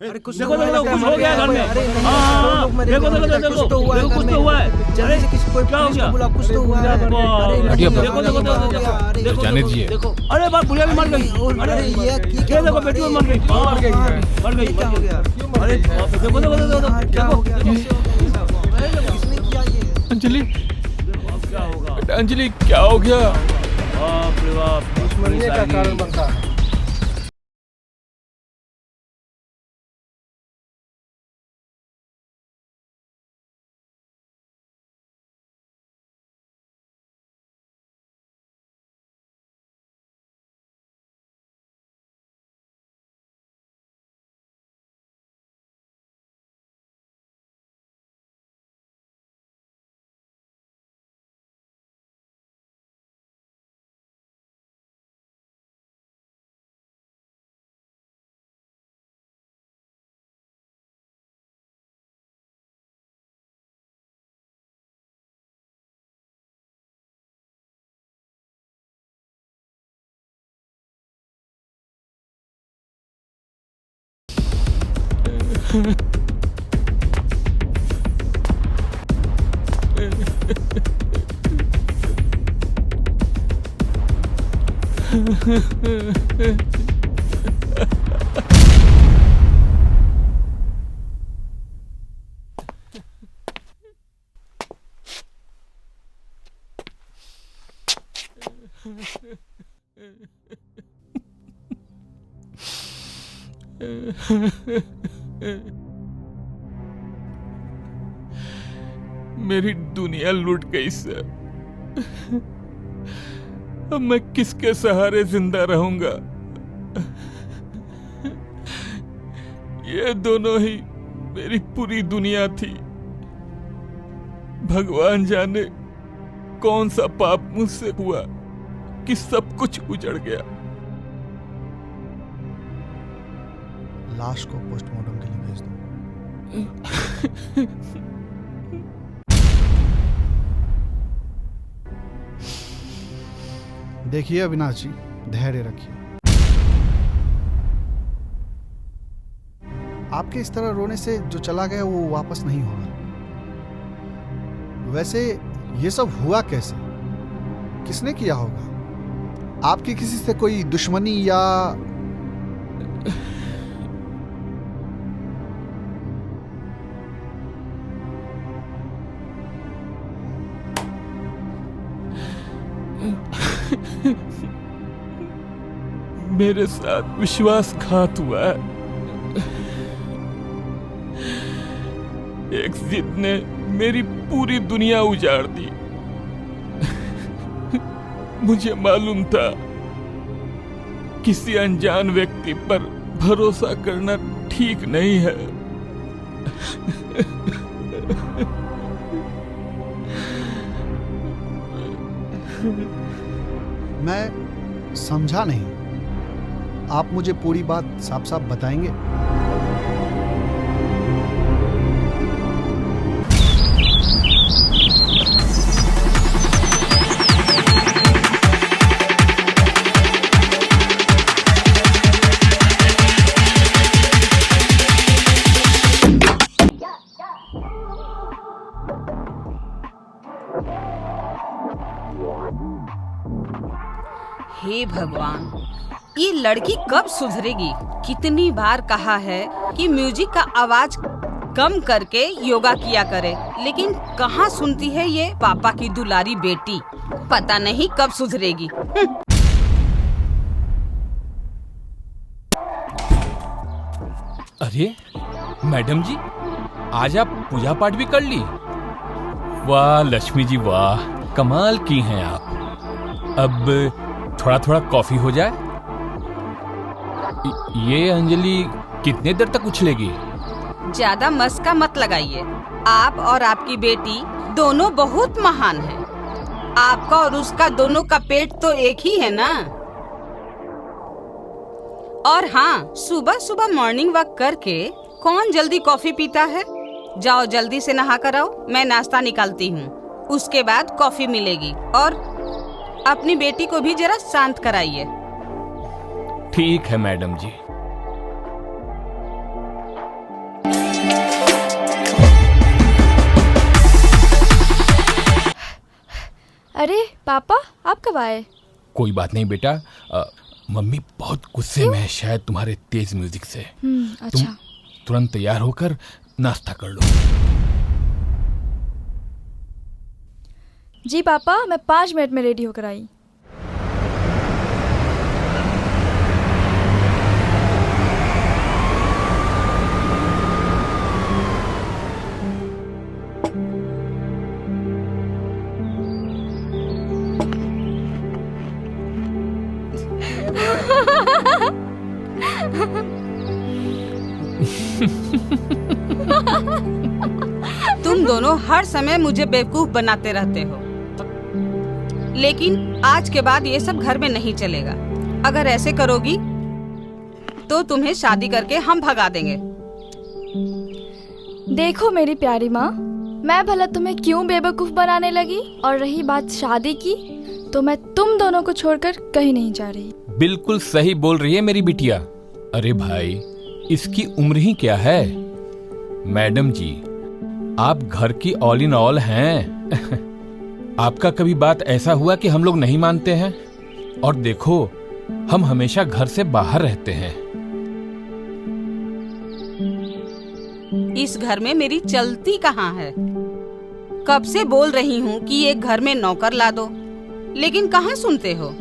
अरे कुछ देखो तो देखो कुछ हो गया घर में। अरे नहीं, हाँ लोग मेरे देखो घर में देखो कुछ तो हुआ है देखो घर कुछ में। तो हुआ है। जल्दी से किसी कोई क्या हो पुलिस गया? को बुलाओ, कुछ तो हुआ है। अरे अरे हटिए, नहीं, देखो देखो नहीं, देखो हो गया, अरे देखो जाने दीजिए। देखो। अरे बाप बुढ़िया भी मर गई। अरे ये ये देखो बेटी भी मर गई। मर गई है। मर गई क्या हो गया? अरे बाप रे, देखो देखो देखो यार, क्या हो गया? देखो किसने किया ये? अंजलि, अब क्या होगा? बेटा अंजलि क्या हो गया? बाप रे बाप, दुश्मनी का कारण बनता है। मेरी दुनिया लूट गई सर। अब मैं किसके सहारे जिंदा रहूंगा? ये दोनों ही मेरी पूरी दुनिया थी। भगवान जाने कौन सा पाप मुझसे हुआ कि सब कुछ उजड़ गया। लाश को पोस्टमार्टम के लिए भेज दो। देखिए अविनाश जी, धैर्य रखिए। आपके इस तरह रोने से जो चला गया वो वापस नहीं होगा। वैसे ये सब हुआ कैसे? किसने किया होगा? आपकी किसी से कोई दुश्मनी या मेरे साथ विश्वासघात हुआ है। एक जिद ने मेरी पूरी दुनिया उजाड़ दी। मुझे मालूम था किसी अनजान व्यक्ति पर भरोसा करना ठीक नहीं है। मैं समझा नहीं। आप मुझे पूरी बात साफ साफ बताएंगे? हे भगवान, ये लड़की कब सुधरेगी? कितनी बार कहा है कि म्यूजिक का आवाज कम करके योगा किया करे, लेकिन कहाँ सुनती है ये पापा की दुलारी बेटी। पता नहीं कब सुधरेगी। अरे मैडम जी, आज आप पूजा पाठ भी कर ली? वाह लक्ष्मी जी वाह, कमाल की हैं आप। अब थोड़ा थोड़ा कॉफी हो जाए। ये अंजलि कितने देर तक उछलेगी? ज्यादा मस्का मत लगाइए। आप और आपकी बेटी दोनों बहुत महान हैं। आपका और उसका दोनों का पेट तो एक ही है ना। और हाँ, सुबह सुबह मॉर्निंग वॉक करके कौन जल्दी कॉफी पीता है? जाओ जल्दी से नहा कर आओ, मैं नाश्ता निकालती हूँ। उसके बाद कॉफी मिलेगी। और अपनी बेटी को भी जरा शांत कराइए। ठीक है मैडम जी। अरे पापा, आप कब आए? कोई बात नहीं बेटा, मम्मी बहुत गुस्से में है शायद तुम्हारे तेज म्यूजिक से। अच्छा। तुम तुरंत तैयार होकर नाश्ता कर लो। जी पापा, मैं 5 मिनट में रेडी होकर आई। तुम दोनों हर समय मुझे बेवकूफ बनाते रहते हो, लेकिन आज के बाद ये सब घर में नहीं चलेगा। अगर ऐसे करोगी तो तुम्हें शादी करके हम भगा देंगे। देखो मेरी प्यारी माँ, मैं भला तुम्हें क्यों बेवकूफ बनाने लगी? और रही बात शादी की, तो मैं तुम दोनों को छोड़कर कहीं नहीं जा रही। बिल्कुल सही बोल रही है मेरी बिटिया। अरे भाई, इसकी उम्र ही क्या है। मैडम जी, आप घर की ऑल इन ऑल हैं। आपका कभी बात ऐसा हुआ कि हम लोग नहीं मानते हैं? और देखो, हम हमेशा घर से बाहर रहते हैं। इस घर में मेरी चलती कहाँ है? कब से बोल रही हूँ कि एक घर में नौकर ला दो, लेकिन कहाँ सुनते हो?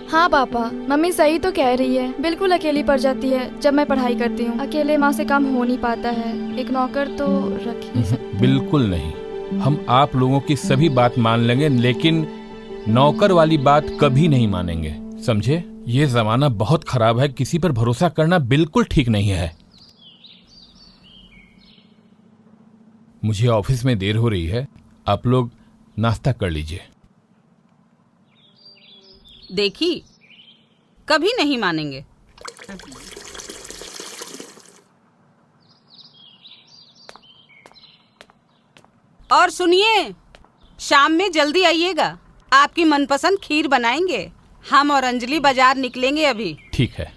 हाँ पापा, मम्मी सही तो कह रही है। बिल्कुल अकेली पड़ जाती है जब मैं पढ़ाई करती हूँ। अकेले माँ से काम हो नहीं पाता है। एक नौकर तो रख ही सकते। बिल्कुल नहीं, हम आप लोगों की सभी बात मान लेंगे, लेकिन नौकर वाली बात कभी नहीं मानेंगे, समझे? ये जमाना बहुत खराब है, किसी पर भरोसा करना बिल्कुल ठीक नहीं है। मुझे ऑफिस में देर हो रही है, आप लोग नाश्ता कर लीजिए। देखी, कभी नहीं मानेंगे। और सुनिए, शाम में जल्दी आइएगा, आपकी मनपसंद खीर बनाएंगे। हम और अंजलि बाजार निकलेंगे अभी। ठीक है।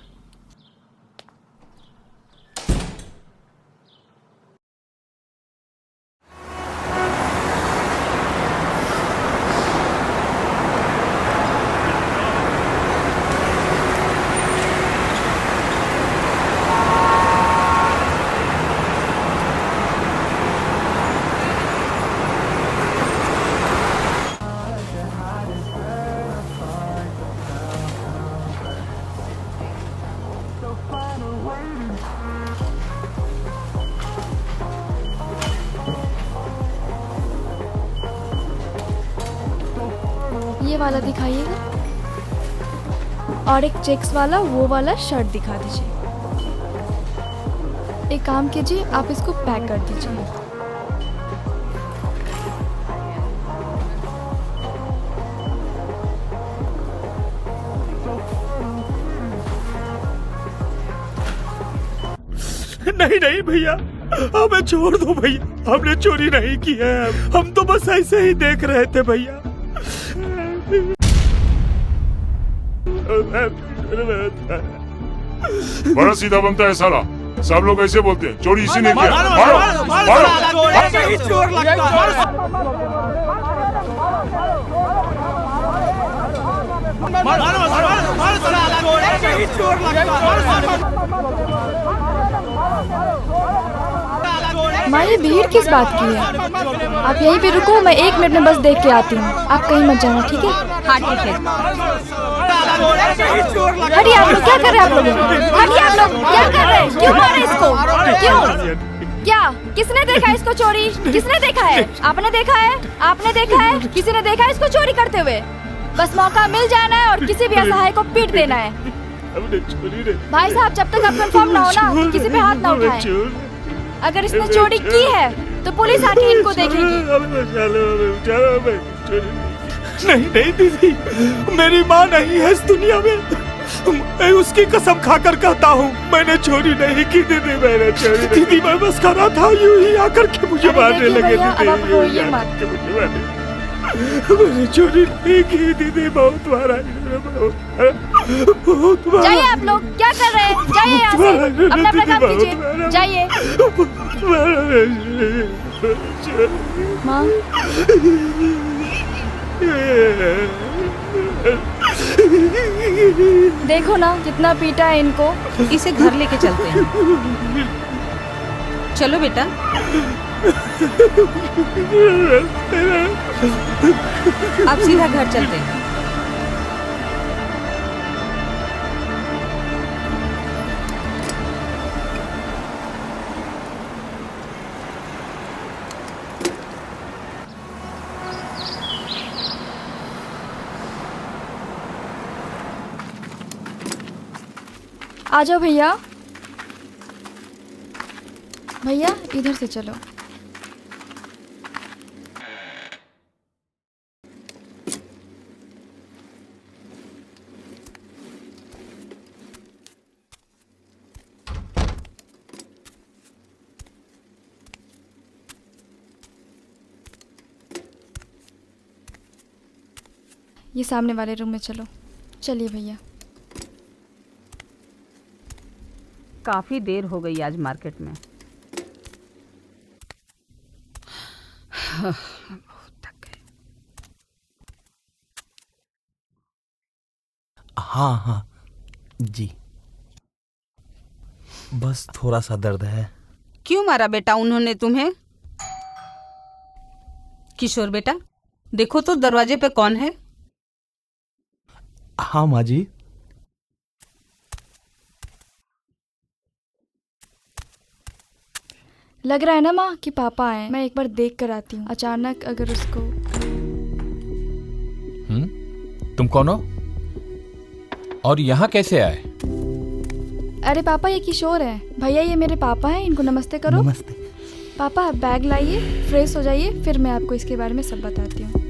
ये वाला दिखाइएगा, और एक चेक्स वाला वो वाला शर्ट दिखा दीजिए। एक काम कीजिए, आप इसको पैक कर दीजिए। नहीं नहीं भैया, हमें छोड़ दो भैया, हमने चोरी नहीं की है। हम तो बस ऐसे ही देख रहे थे भैया। बड़ा सीधा बनता है साला, सब लोग ऐसे बोलते हैं। चोरी इसी ने किया। मारो माँ, ये भीड़ किस बात की है? आप यहीं पे रुको, मैं 1 मिनट में बस देख के आती हूँ। आप कहीं मत जाना, ठीक है? हाँ ठीक है। हटिए आप लोग, क्या कर रहे हैं आप लोग? हटिए आप लोग, क्या कर रहे हैं? क्यों मारे इसको? क्यों? क्या किसने देखा इसको चोरी? किसने देखा है? आपने देखा है? आपने देखा है? किसी ने देखा है इसको चोरी करते हुए? बस मौका मिल जाना है और किसी भी असहाय को पीट देना है। भाई साहब, जब तक आप कंफर्म ना हो ना, तो किसी पे हाथ ना उठाएं। अगर इसने चोरी की है तो पुलिस आके इनको देखेगी। नहीं नहीं दीदी, मेरी माँ नहीं है इस दुनिया में। मैं उसकी कसम खाकर कहता हूँ, मैंने चोरी नहीं की दीदी, मैंने चोरी नहीं। दीदी मैं बस कर रहा था, यूं ही आकर के मुझे मारने लगे दीदी। मैंने चोरी नहीं की दीदी, बहुत मारा, बहुत मारा। जाइए आप लोग, क्या कर रहे हैं? जाइए यहाँ से, अपना अपना काम कीजिए, जाइए। माँ, देखो ना कितना पीटा है इनको। इसे घर लेके चलते हैं। चलो बेटा। अब सीधा घर चलते हैं। आ जाओ भैया। भैया इधर से चलो। ये सामने वाले रूम में चलो। चलिए भैया। काफी देर हो गई आज मार्केट में। बहुत थक गए। हाँ हाँ जी, बस थोड़ा सा दर्द है। क्यों मारा बेटा उन्होंने तुम्हें? किशोर बेटा देखो तो दरवाजे पे कौन है? हाँ माँ जी। लग रहा है ना माँ कि पापा आए। मैं एक बार देख कर आती हूँ। अचानक अगर उसको। तुम कौन हो और यहाँ कैसे आए? अरे पापा ये किशोर है। भैया ये मेरे पापा हैं, इनको नमस्ते करो। नमस्ते। पापा आप बैग लाइए, फ्रेश हो जाइए, फिर मैं आपको इसके बारे में सब बताती हूँ।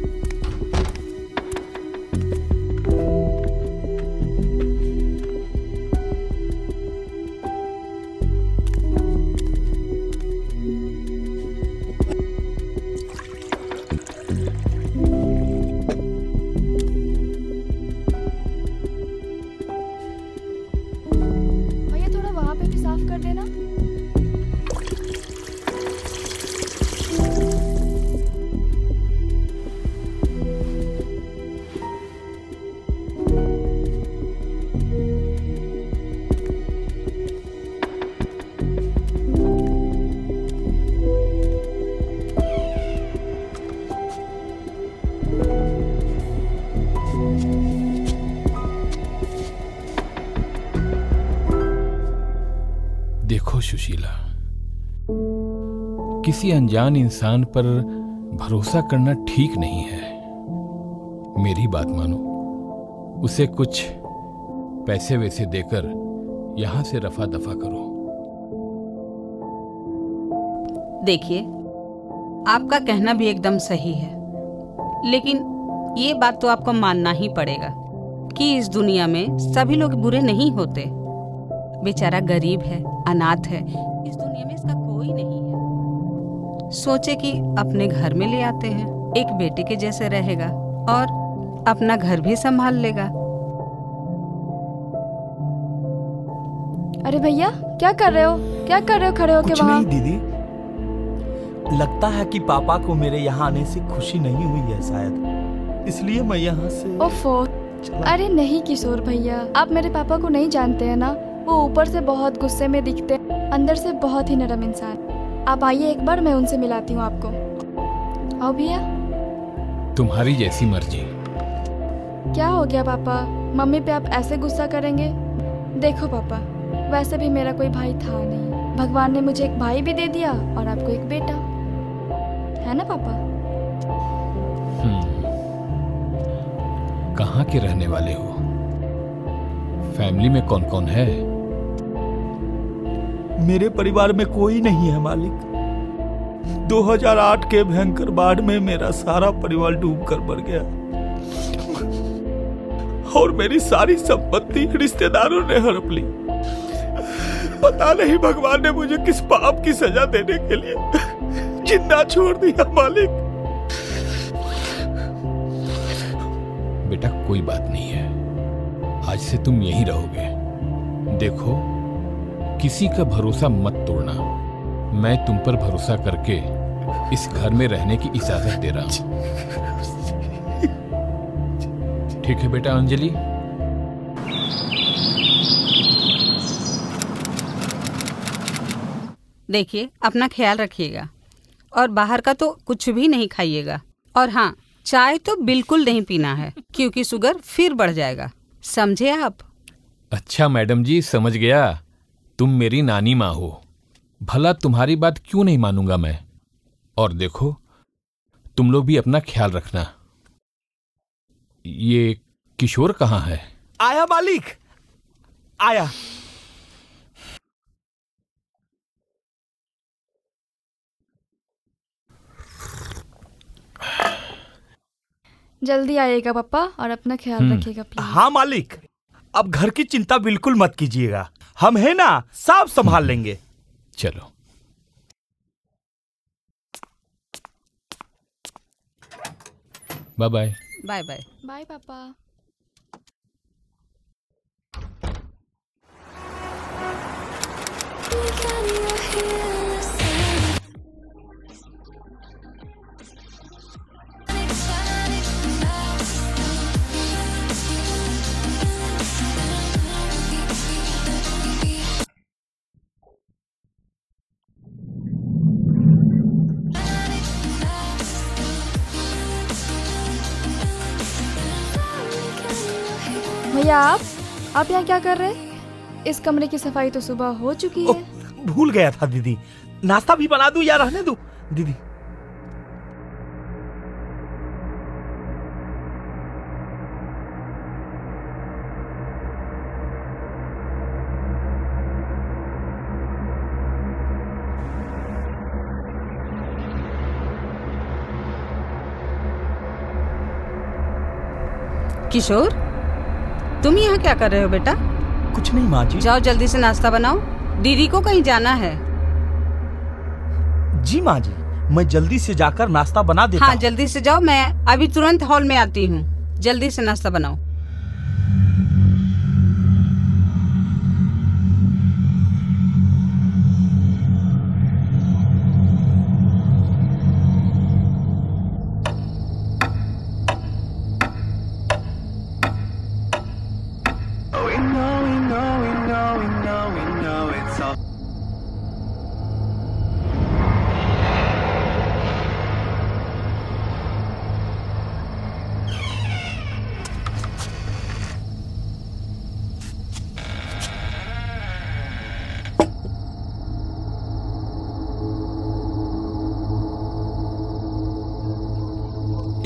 भैया थोड़ा वहाँ पे भी साफ कर देना। देखो सुशीला, किसी अनजान इंसान पर भरोसा करना ठीक नहीं है। मेरी बात मानो, उसे कुछ पैसे वैसे देकर यहां से रफा दफा करो। देखिए आपका कहना भी एकदम सही है, लेकिन ये बात तो आपको मानना ही पड़ेगा कि इस दुनिया में सभी लोग बुरे नहीं होते। बेचारा गरीब है, अनाथ है, इस दुनिया में इसका कोई नहीं है। सोचे कि अपने घर में ले आते हैं, एक बेटे के जैसे रहेगा और अपना घर भी संभाल लेगा। अरे भैया क्या कर रहे हो? क्या कर रहे हो खड़े होके कुछ वहाँ? नहीं दीदी, लगता है कि पापा को मेरे यहाँ आने से खुशी नहीं हुई है शायद, इसलिए मैं यहाँ से। ओफो, अरे नहीं किशोर भैया, आप मेरे पापा को नहीं जानते हैं ना। वो ऊपर से बहुत गुस्से में दिखते हैं, अंदर से बहुत ही नरम इंसान। आप आइए एक बार, मैं उनसे मिलाती हूँ आपको। आओ भैया। तुम्हारी जैसी मर्जी। क्या हो गया पापा? मम्मी पे आप ऐसे गुस्सा करेंगे? देखो पापा, वैसे भी मेरा कोई भाई था नहीं। भगवान ने मुझे एक भाई भी दे दिया और आपको एक बेटा, है ना पापा? कहाँ के रहने वाले हो? फैमिली में कौन कौन है? मेरे परिवार में कोई नहीं है मालिक। 2008 के भयंकर बाढ़ में मेरा सारा परिवार डूबकर मर गया और मेरी सारी संपत्ति रिश्तेदारों ने हड़प ली। पता नहीं भगवान ने मुझे किस पाप की सजा देने के लिए जिंदा छोड़ दिया मालिक। बेटा कोई बात नहीं है, आज से तुम यहीं रहोगे। देखो, किसी का भरोसा मत तोड़ना। मैं तुम पर भरोसा करके इस घर में रहने की इजाजत दे रहा हूं। ठीक है बेटा अंजलि? देखिए, अपना ख्याल रखिएगा और बाहर का तो कुछ भी नहीं खाइएगा। और हाँ, चाय तो बिल्कुल नहीं पीना है क्योंकि शुगर फिर बढ़ जाएगा, समझे आप? अच्छा मैडम जी, समझ गया। तुम मेरी नानी माँ हो, भला तुम्हारी बात क्यों नहीं मानूंगा मैं। और देखो, तुम लोग भी अपना ख्याल रखना। ये किशोर कहाँ है? आया मालिक, आया। जल्दी आइएगा पापा और अपना ख्याल रखिएगा प्लीज। हाँ मालिक, अब घर की चिंता बिल्कुल मत कीजिएगा, हम है ना, सब संभाल लेंगे। चलो। Bye bye. Bye bye. Bye पापा। भैया आप यहाँ क्या कर रहे हैं? इस कमरे की सफाई तो सुबह हो चुकी है। भूल गया था दीदी, नाश्ता भी बना दूं या रहने दूं दीदी? किशोर, तुम यहाँ क्या कर रहे हो बेटा? कुछ नहीं माँ जी। जाओ जल्दी से नाश्ता बनाओ, दीदी को कहीं जाना है। जी माँ जी, मैं जल्दी से जाकर नाश्ता बना देता हाँ हूँ। जल्दी से जाओ, मैं अभी तुरंत हॉल में आती हूँ। जल्दी से नाश्ता बनाओ।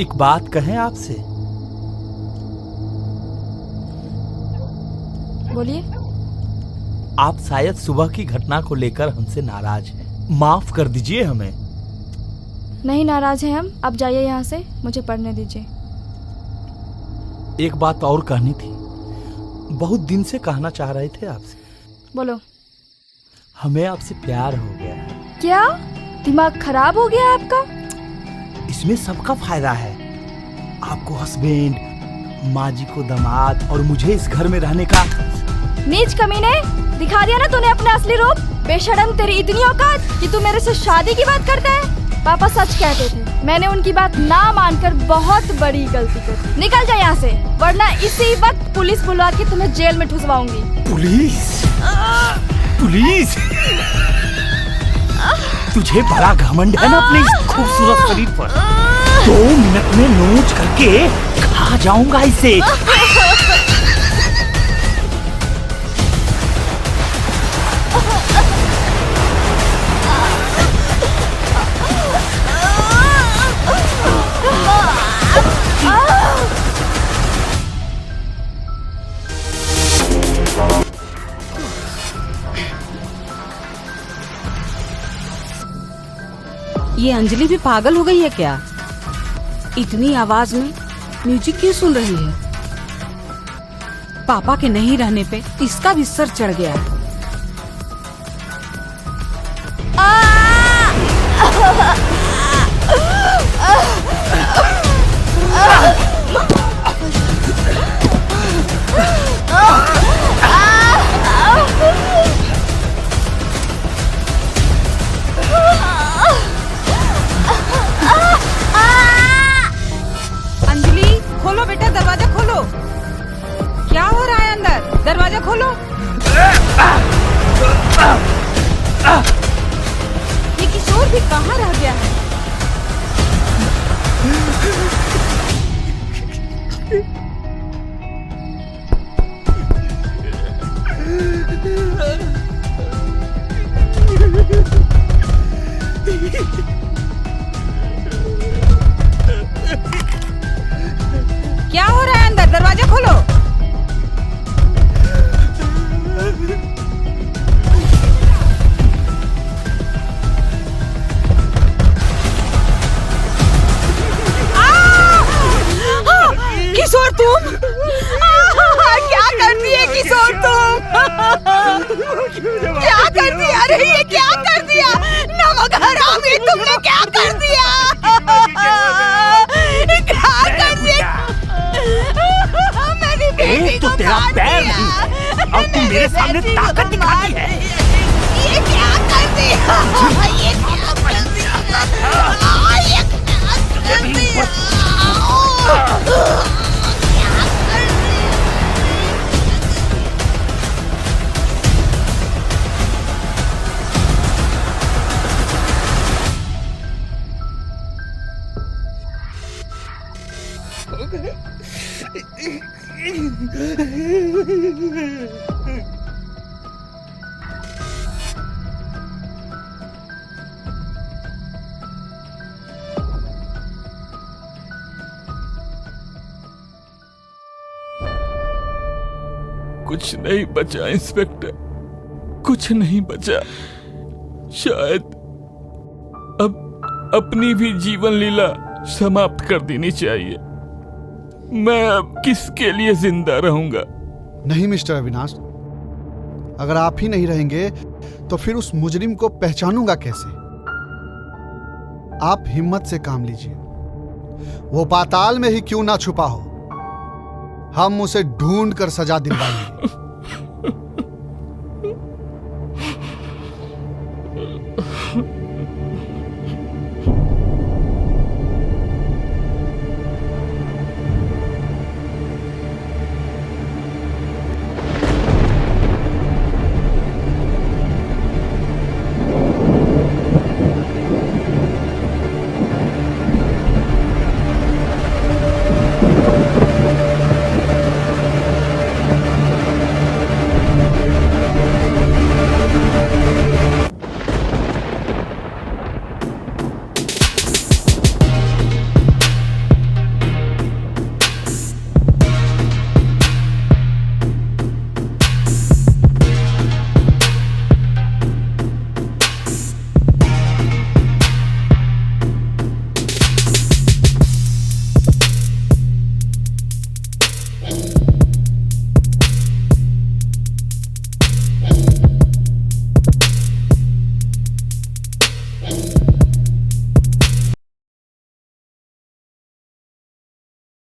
एक बात कहें आपसे? बोलिए। आप शायद सुबह की घटना को लेकर हमसे नाराज हैं। माफ कर दीजिए हमें। नहीं नाराज हैं हम, आप जाइए यहाँ से, मुझे पढ़ने दीजिए। एक बात और कहनी थी, बहुत दिन से कहना चाह रहे थे आपसे। बोलो। हमें आपसे प्यार हो गया है। क्या दिमाग खराब हो गया आपका? इसमें सबका फायदा है, आपको हस्बैंड, माँ जी को दामाद और मुझे इस घर में रहने का। नीच कमीने, दिखा दिया ना तूने अपना असली रूप। बेशर्म, तेरी इतनी औकात कि तू मेरे से शादी की बात करता है। पापा सच कहते थे, मैंने उनकी बात ना मानकर बहुत बड़ी गलती कर। निकल जा यहाँ से, वरना इसी वक्त पुलिस बुलवा के तुम्हें जेल में ठुसवाऊंगी। पुलिस? पुलिस? तुझे बड़ा घमंड है ना अपने इस खूबसूरत शरीर पर। 2 मिनट में नोच करके खा जाऊंगा इसे। ये अंजलि भी पागल हो गई है क्या? इतनी आवाज में म्यूजिक क्यों सुन रही है? पापा के नहीं रहने पे इसका भी सर चढ़ गया है। अंजलि, खोलो बेटा, दरवाजा खोलो। क्या हो रहा है अंदर? दरवाजा खोलो। किशोर भी कहाँ रह गया है? क्या हो रहा है अंदर? दरवाजा खोलो। किशोर तुम क्या कर दिए? किशोर तुम क्या कर दिया? अरे ये क्या कर दिया? नमक हरामी, तुमने क्या कर दिया? क्या कर दिया? मेरी बेटी को तेरा मार पैर दिया। नहीं, अब तुम मेरे सामने ताकत दिखाती है। ये क्या कर दिया? ये क्या कर दिया? ये क्या कर दिया? कुछ नहीं बचा इंस्पेक्टर, कुछ नहीं बचा। शायद अब अपनी भी जीवन लीला समाप्त कर देनी चाहिए। मैं अब किसके लिए जिंदा रहूंगा? नहीं मिस्टर अविनाश, अगर आप ही नहीं रहेंगे तो फिर उस मुजरिम को पहचानूंगा कैसे? आप हिम्मत से काम लीजिए, वो पाताल में ही क्यों ना छुपा हो, हम उसे ढूंढ कर सजा दिलवाएंगे।